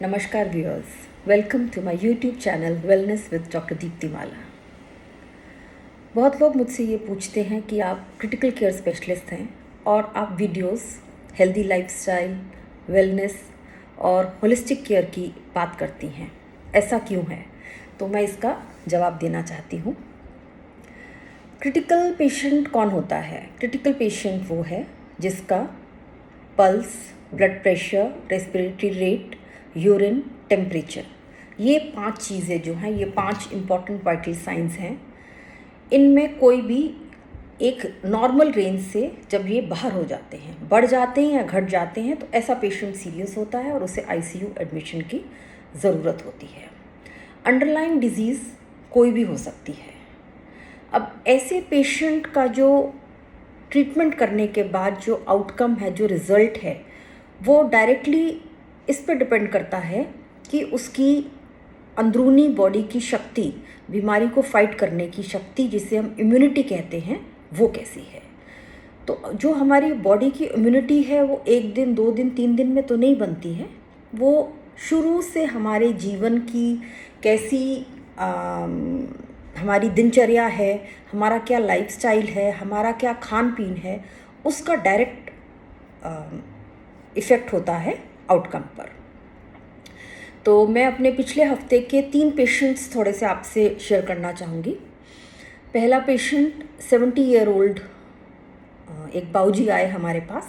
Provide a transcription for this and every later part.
नमस्कार viewers, welcome to my YouTube channel wellness with doctor Diptimala. बहुत लोग मुझसे ये पूछते हैं कि आप क्रिटिकल केयर स्पेशलिस्ट हैं और आप वीडियोस हेल्दी लाइफस्टाइल, वेलनेस और होलिस्टिक केयर की बात करती हैं, ऐसा क्यों है? तो मैं इसका जवाब देना चाहती हूँ। क्रिटिकल पेशेंट कौन होता है? क्रिटिकल पेशेंट वो है जिसका pulse, blood pressure, respiratory rate, urine, temperature, ये 5 चीज़ें जो हैं, ये 5 इम्पॉर्टेंट वाइटल साइंस हैं। इनमें कोई भी एक नॉर्मल रेंज से जब ये बाहर हो जाते हैं, बढ़ जाते हैं या घट जाते हैं, तो ऐसा पेशेंट सीरियस होता है और उसे आईसीयू एडमिशन की ज़रूरत होती है। अंडरलाइंग डिजीज़ कोई भी हो सकती है। अब ऐसे पेशेंट का जो ट्रीटमेंट करने के बाद जो आउटकम है, जो रिज़ल्ट है, वो डायरेक्टली इस पे डिपेंड करता है कि उसकी अंदरूनी बॉडी की शक्ति, बीमारी को फाइट करने की शक्ति, जिसे हम इम्यूनिटी कहते हैं, वो कैसी है। तो जो हमारी बॉडी की इम्यूनिटी है वो 1 दिन, 2 दिन, 3 दिन में तो नहीं बनती है। वो शुरू से हमारे जीवन की कैसी हमारी दिनचर्या है, हमारा क्या लाइफस्टाइल है, हमारा क्या खान पीन है, उसका डायरेक्ट इफ़ेक्ट होता है आउटकम पर। तो मैं अपने पिछले हफ्ते के 3 पेशेंट्स थोड़े से आपसे शेयर करना चाहूँगी। पहला पेशेंट 70 ईयर ओल्ड एक बाऊजी आए हमारे पास।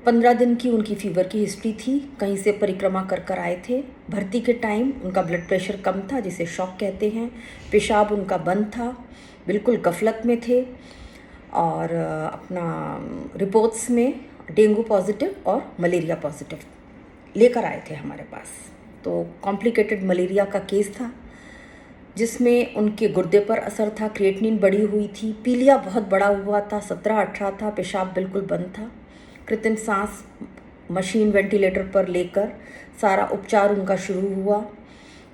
15 दिन की उनकी फ़ीवर की हिस्ट्री थी, कहीं से परिक्रमा कर कर आए थे। भर्ती के टाइम उनका ब्लड प्रेशर कम था, जिसे शॉक कहते हैं। पेशाब उनका बंद था, बिल्कुल गफलत में थे और अपना रिपोर्ट्स में डेंगू पॉजिटिव और मलेरिया पॉजिटिव लेकर आए थे हमारे पास। तो कॉम्प्लिकेटेड मलेरिया का केस था, जिसमें उनके गुर्दे पर असर था, क्रिएटिनिन बढ़ी हुई थी, पीलिया बहुत बड़ा हुआ था, 17-18 था, पेशाब बिल्कुल बंद था। कृत्रिम सांस मशीन वेंटिलेटर पर लेकर सारा उपचार उनका शुरू हुआ,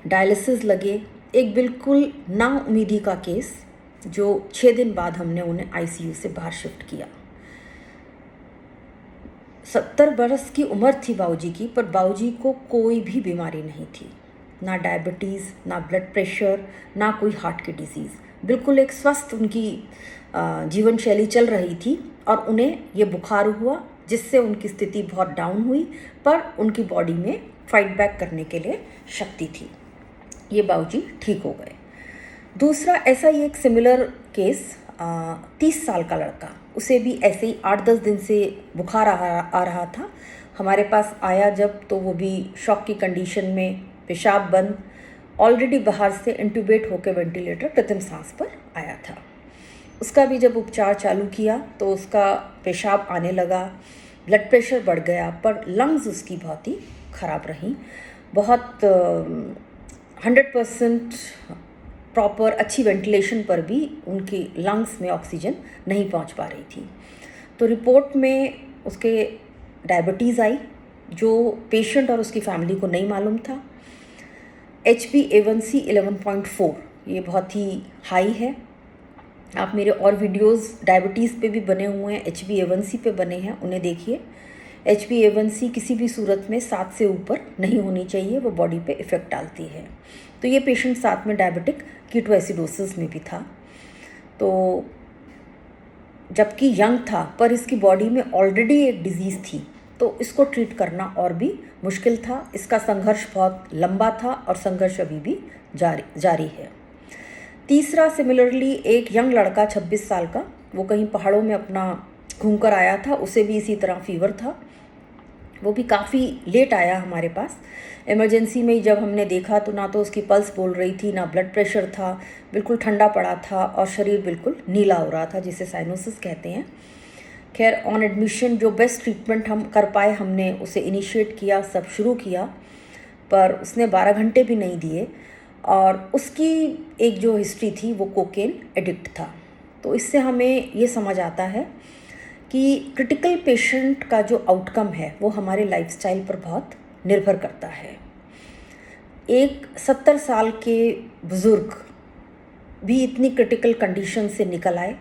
डायलिसिस लगे। एक बिल्कुल नाउम्मीदी का केस, जो 6 दिन बाद हमने उन्हें आईसीयू से बाहर शिफ्ट किया। 70 बरस की उम्र थी बाऊजी की, पर बाऊजी को कोई भी बीमारी नहीं थी, ना डायबिटीज़, ना ब्लड प्रेशर, ना कोई हार्ट की डिजीज़। बिल्कुल एक स्वस्थ उनकी जीवन शैली चल रही थी और उन्हें ये बुखार हुआ, जिससे उनकी स्थिति बहुत डाउन हुई, पर उनकी बॉडी में फाइट बैक करने के लिए शक्ति थी। ये बाऊजी ठीक हो गए। दूसरा ऐसा ही एक सिमिलर केस, 30 साल का लड़का, उसे भी ऐसे ही 8-10 दिन से बुखार आ रहा था। हमारे पास आया जब, तो वो भी शॉक की कंडीशन में, पेशाब बंद, ऑलरेडी बाहर से इंट्यूबेट होकर वेंटिलेटर कृत्रिम सांस पर आया था। उसका भी जब उपचार चालू किया तो उसका पेशाब आने लगा, ब्लड प्रेशर बढ़ गया, पर लंग्स उसकी बहुत ही ख़राब रहीं। बहुत 100% प्रॉपर अच्छी वेंटिलेशन पर भी उनकी लंग्स में ऑक्सीजन नहीं पहुंच पा रही थी। तो रिपोर्ट में उसके डायबिटीज़ आई, जो पेशेंट और उसकी फैमिली को नहीं मालूम था। HbA1c 11.4, ये बहुत ही हाई है। आप मेरे और वीडियोस डायबिटीज़ पे भी बने हुए हैं, HbA1c पे बने हैं, उन्हें देखिए। HbA1c किसी भी सूरत में 7 से ऊपर नहीं होनी चाहिए, वो बॉडी पे इफ़ेक्ट डालती है। तो ये पेशेंट साथ में डायबिटिक कीटोएसिडोसिस में भी था। तो जबकि यंग था, पर इसकी बॉडी में ऑलरेडी एक डिजीज़ थी, तो इसको ट्रीट करना और भी मुश्किल था। इसका संघर्ष बहुत लंबा था और संघर्ष अभी भी जारी है। तीसरा सिमिलरली एक यंग लड़का 26 साल का, वो कहीं पहाड़ों में अपना घूम कर आया था, उसे भी इसी तरह फीवर था। वो भी काफ़ी लेट आया हमारे पास। इमरजेंसी में ही जब हमने देखा तो ना तो उसकी पल्स बोल रही थी, ना ब्लड प्रेशर था, बिल्कुल ठंडा पड़ा था और शरीर बिल्कुल नीला हो रहा था, जिसे साइनोसिस कहते हैं। खैर, ऑन एडमिशन जो बेस्ट ट्रीटमेंट हम कर पाए, हमने उसे इनिशिएट किया, सब शुरू किया, पर उसने 12 घंटे भी नहीं दिए और उसकी एक जो हिस्ट्री थी वो कोकेन एडिक्ट था। तो इससे हमें ये समझ आता है कि क्रिटिकल पेशेंट का जो आउटकम है वो हमारे लाइफस्टाइल पर बहुत निर्भर करता है। एक 70 साल के बुज़ुर्ग भी इतनी क्रिटिकल कंडीशन से निकल आए,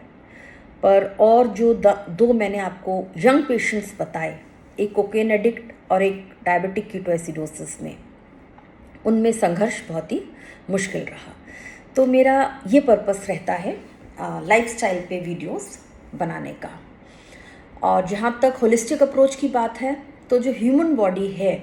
पर और जो 2 मैंने आपको यंग पेशेंट्स बताए, एक कोकेन एडिक्ट और एक डायबिटिक कीटोएसिडोसिस में, उनमें संघर्ष बहुत ही मुश्किल रहा। तो मेरा ये पर्पस रहता है लाइफस्टाइल पे वीडियोस बनाने का। और जहाँ तक होलिस्टिक अप्रोच की बात है, तो जो ह्यूमन बॉडी है,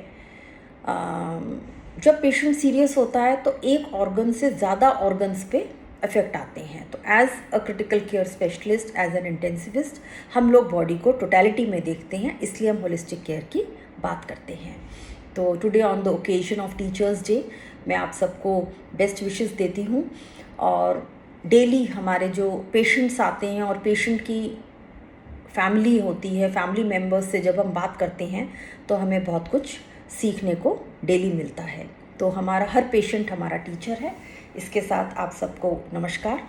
जब पेशेंट सीरियस होता है तो एक ऑर्गन से ज़्यादा ऑर्गन्स पे इफ़ेक्ट आते हैं। तो as a critical care specialist, as an intensivist, हम लोग बॉडी को टोटलिटी में देखते हैं, इसलिए हम होलिस्टिक केयर की बात करते हैं। तो today on the occasion of teachers day मैं आप सबको बेस्ट विशेस देती हूँ। और डेली हमारे जो पेशेंट्स आते हैं और पेशेंट की फैमिली होती है, फैमिली मेम्बर्स से जब हम बात करते हैं तो हमें बहुत कुछ सीखने को डेली मिलता है। तो हमारा हर पेशेंट हमारा टीचर है। इसके साथ आप सबको नमस्कार।